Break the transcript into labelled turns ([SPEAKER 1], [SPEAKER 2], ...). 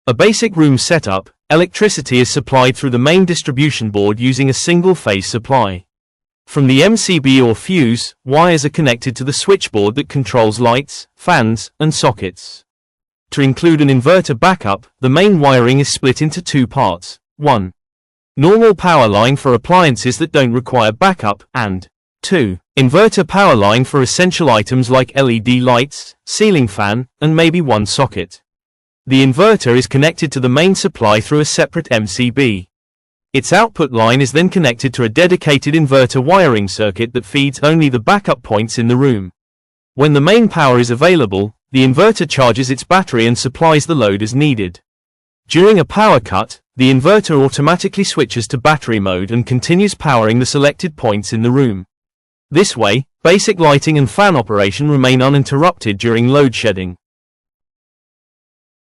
[SPEAKER 1] A basic room setup, electricity is supplied through the main distribution board using a single-phase supply. From the MCB or fuse, wires are connected to the switchboard that controls lights, fans, and sockets. To include an inverter backup, the main wiring is split into two parts. 1. Normal power line for appliances that don't require backup, and 2. Inverter power line for essential items like LED lights, ceiling fan, and maybe one socket. The inverter is connected to the main supply through a separate MCB. Its output line is then connected to a dedicated inverter wiring circuit that feeds only the backup points in the room. When the main power is available, the inverter charges its battery and supplies the load as needed. During a power cut, the inverter automatically switches to battery mode and continues powering the selected points in the room. This way, basic lighting and fan operation remain uninterrupted during load shedding.